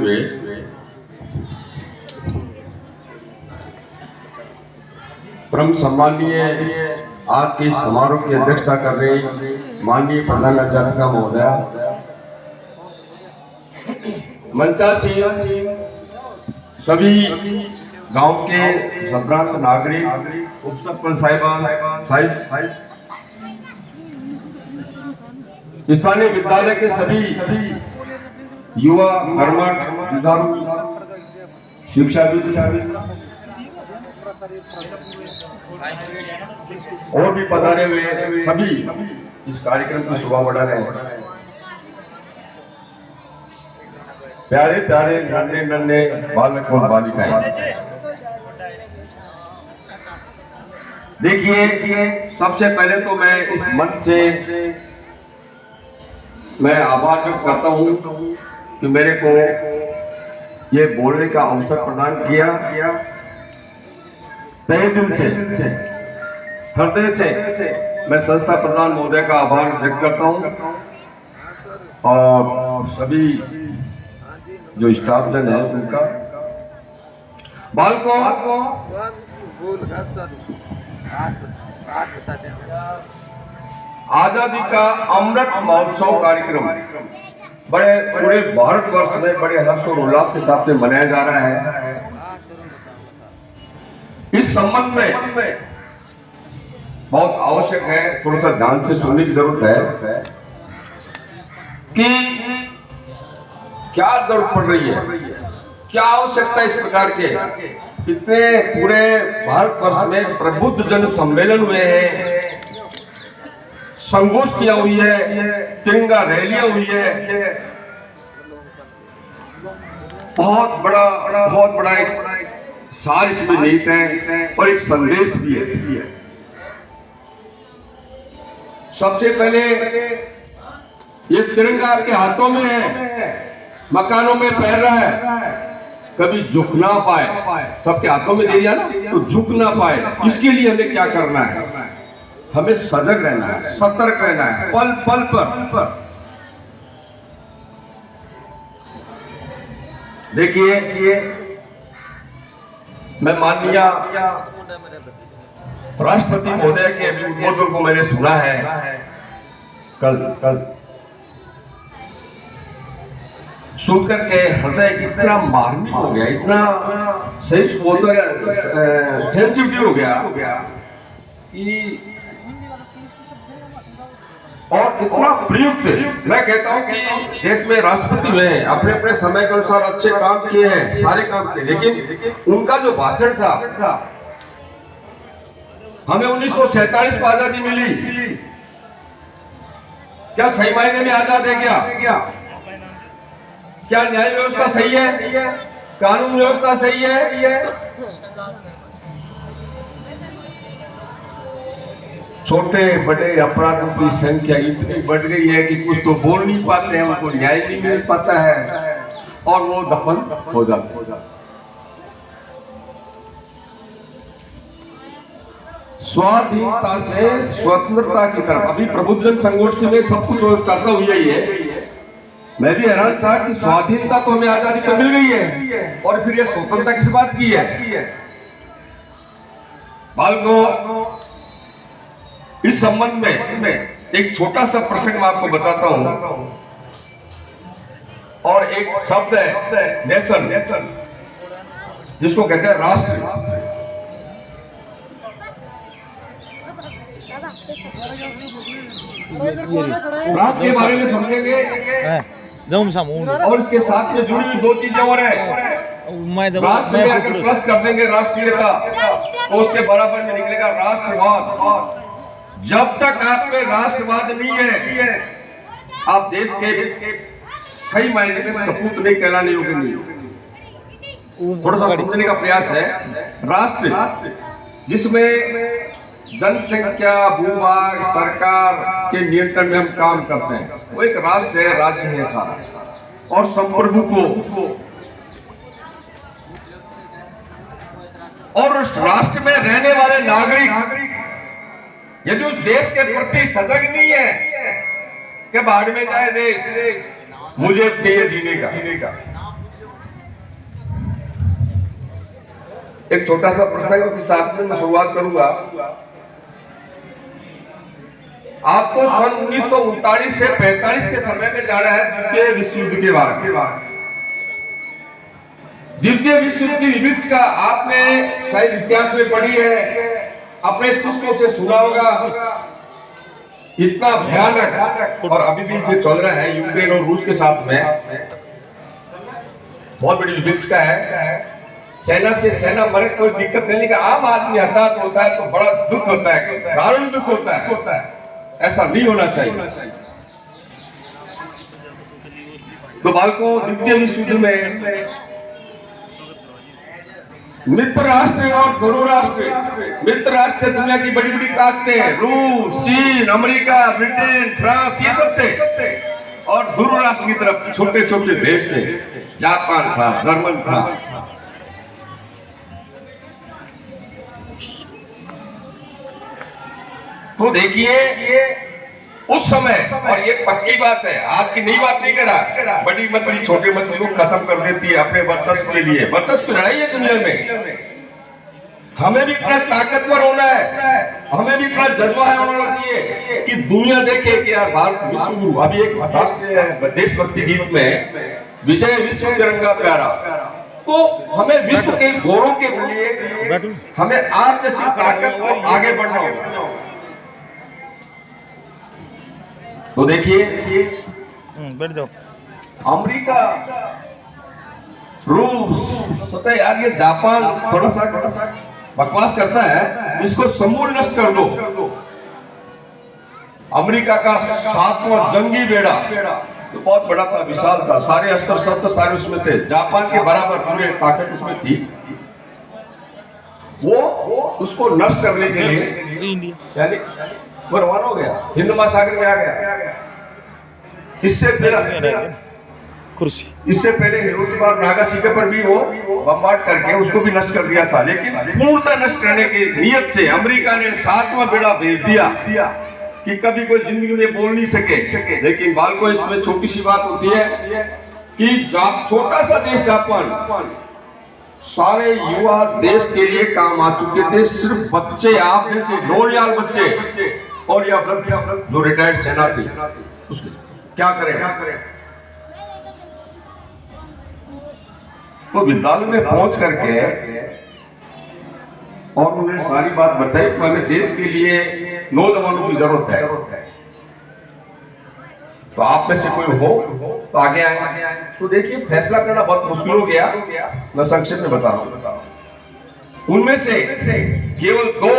हुए परम सम्मानीय आज के समारोह की अध्यक्षता कर रहे माननीय प्रधान अध्यापिका महोदया, मंचासीन सभी गांव के संभ्रांत नागरिक, उप सरपंच साहिब, स्थानीय विद्यालय के सभी युवा कर्मठ जुझारू शिक्षाविद और भी पधारे हुए सभी इस कार्यक्रम की शोभा बढ़ा रहे हैं। प्यारे प्यारे नन्हे नन्हे बालक और बालिकाएं, देखिए सबसे पहले तो मैं इस मंच से मैं आभार व्यक्त करता हूं कि मेरे को ये बोलने का अवसर प्रदान किया। तहे दिल से, हृदय से मैं संस्था प्रधान महोदय का आभार व्यक्त करता हूं और सभी जो स्टाफ जन है उनका। बालकों, आजादी का अमृत महोत्सव कार्यक्रम बड़े पूरे भारतवर्ष में बड़े हर्ष और उल्लास के साथ में मनाया जा रहा है। इस संबंध में बहुत आवश्यक है, थोड़ा सा ध्यान से सुनने की जरूरत है कि क्या जरूरत पड़ रही है, क्या आवश्यकता इस प्रकार के। इतने पूरे भारतवर्ष में प्रबुद्ध जन सम्मेलन हुए हैं, संगोष्ठियां हुई है, तिरंगा रैलियां हुई है, बहुत बड़ा एक सार इसमें निहित है और एक संदेश भी है। सबसे पहले ये तिरंगा आपके हाथों में है, मकानों में फैल रहा है, कभी झुक ना पाए, सबके हाथों में दे दिया ना तो झुक ना पाए। इसके लिए हमें क्या करना है, हमें सजग रहना है, सतर्क रहना है, पल पल पर। देखिए मैं माननीय राष्ट्रपति महोदय के अभी उद्बोधन को मैंने सुना है कल सुनकर के हृदय इतना मार्मिक हो गया, इतना सेंसिटिव हो गया कि और इतना प्रयुक्त। मैं कहता हूं कि देश में राष्ट्रपति में अपने अपने समय के अनुसार अच्छे काम किए हैं, सारे काम किए, लेकिन उनका जो भाषण था, हमें 1947 को आजादी मिली, क्या सही मायने में आजाद है? क्या न्याय व्यवस्था सही है? कानून व्यवस्था सही है? छोटे बड़े अपराधों की संख्या इतनी बढ़ गई है कि कुछ तो बोल नहीं पाते हैं, उनको न्याय नहीं मिल पाता है और वो दफन हो जाते हैं। स्वाधीनता से स्वतंत्रता की तरफ अभी प्रबुद्धजन संगोष्ठी में सब कुछ चर्चा हुई है। मैं भी हैरान था कि स्वाधीनता तो हमें आजादी तो मिल गई है और फिर ये स्वतंत्रता किस बात की है। बालकों, इस संबंध में एक छोटा सा प्रसंग मैं आपको बताता हूं और एक शब्द है नेशन, जिसको कहते हैं राष्ट्र। राष्ट्र के बारे में समझेंगे और इसके साथ में जुड़ी हुई दो चीजें और है। राष्ट्र में अगर प्लस कर देंगे राष्ट्रीयता तो उसके बराबर में निकलेगा राष्ट्रवाद। जब तक आप में राष्ट्रवाद नहीं है, आप देश के सही मायने में सपूत नहीं कहलाने योग्य नहीं। थोड़ा सा समझने का प्रयास है। राष्ट्र जिसमें जनसंख्या, भूभाग, सरकार के नियंत्रण में हम काम करते हैं, वो एक राष्ट्र है, राज्य है सारा। और संप्रभुत्व और उस राष्ट्र में रहने वाले नागरिक यदि उस देश के प्रति सजग नहीं है कि बाढ़ में जाए देश, मुझे चाहिए जीने का, एक छोटा सा प्रसंग के साथ में मैं शुरुआत करूंगा। आपको सन 1939 से 45 के समय में जाना है द्वितीय विश्व युद्ध के बाद। द्वितीय विश्व युद्ध की विभीषिका का आपने शायद इतिहास में पढ़ी है, अपने शिष्यों से सुना होगा। इतना भयानक, और अभी भी जो चल रहा है यूक्रेन और रूस के साथ में, बहुत बड़ी विभीषिका है। सेना से सेना मरे कोई दिक्कत नहीं, लेकिन आम आदमी हताहत होता है तो बड़ा दुख होता है, दारुण दुख होता है। ऐसा नहीं होना चाहिए। तो बालकों, द्वितीय विश्व युद्ध में मित्र राष्ट्र और ध्रुव राष्ट्र, मित्र राष्ट्र दुनिया की बड़ी बड़ी ताकतें, रूस, चीन, अमेरिका, ब्रिटेन, फ्रांस, ये सब थे। और ध्रुव राष्ट्र की तरफ छोटे छोटे देश थे, जापान था, जर्मन था। तो देखिए उस समय, और ये पक्की बात है, आज की नई बात नहीं कर रहा, बड़ी मछली छोटे मछली को खत्म कर देती है अपने वर्चस्व के लिए। वर्चस्व की लड़ाई है दुनिया में। हमें भी इतना ताकतवर होना है, हमें भी इतना जज्बा है होना चाहिए कि दुनिया देखे कि यार भारत विश्व गुरु। अभी एक राष्ट्रीय देशभक्ति गीत में विजय विश्व तिरंगा प्यारा, तो हमें विश्व के गौरव के लिए हमें आप जैसी ताकत को आगे बढ़ना होगा। तो देखिए बैठ जाओ, अमेरिका, रूस, सोचा यार ये जापान थोड़ा सा बकवास करता है, इसको समूल नष्ट कर दो। अमेरिका का 7वां जंगी बेड़ा तो बहुत बड़ा था, विशाल था, सारे अस्त्र शस्त्र सारे उसमें थे, जापान के बराबर पूरी ताकत उसमें थी। वो उसको नष्ट करने के लिए यानी रवाना हो गया, हिंद महासागर में आ गया। इससे पहले हिरोशिमा और नागासाकी पर भी वो बमबार्ड करके उसको भी नष्ट कर दिया था, लेकिन पूर्णतः नष्ट करने की नियत से अमेरिका ने 7वां बेड़ा भेज दिया कि कभी कोई जिंदगी में बोल नहीं सके। लेकिन बालकों, इसमें छोटी सी बात होती है कि छोटा सा देश जापान सारे युवा देश के लिए काम आ चुके थे। सिर्फ बच्चे, आप जैसे लोरियाल बच्चे और या वृद्ध जो रिटायर्ड सेना थी, उसके क्या करें। तो विद्यालय में पहुंच करके और उन्हें सारी बात बताई, हमें देश के लिए नौजवानों की जरूरत है, तो आप में से कोई हो तो आगे आए। तो देखिए फैसला करना बहुत मुश्किल हो गया, मैं संक्षेप में बता रहा हूं। उनमें से केवल 2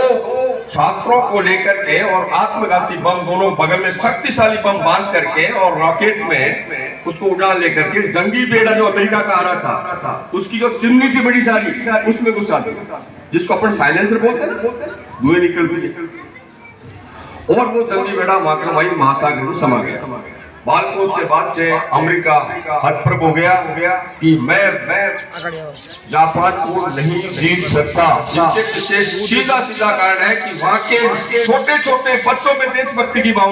छात्रों को लेकर के और आत्मघाती बम दोनों बगल में शक्तिशाली बम बांध करके और रॉकेट में उसको उड़ा लेकर के जंगी बेड़ा जो अमेरिका का आ रहा था, उसकी जो चिमनी थी बड़ी सारी, उसमें घुसा दिया, जिसको अपन साइलेंसर बोलते हैं ना, धुएं निकलती, और वो जंगी बेड़ा महासागर में समा गया। बालकों, उसके बाद से अमेरिका हतप्रभ हो गया कि मैं जापान को नहीं जीत सकता। जिसके पीछे सीधा कारण है कि वहां के छोटे छोटे बच्चों में देशभक्ति की भावना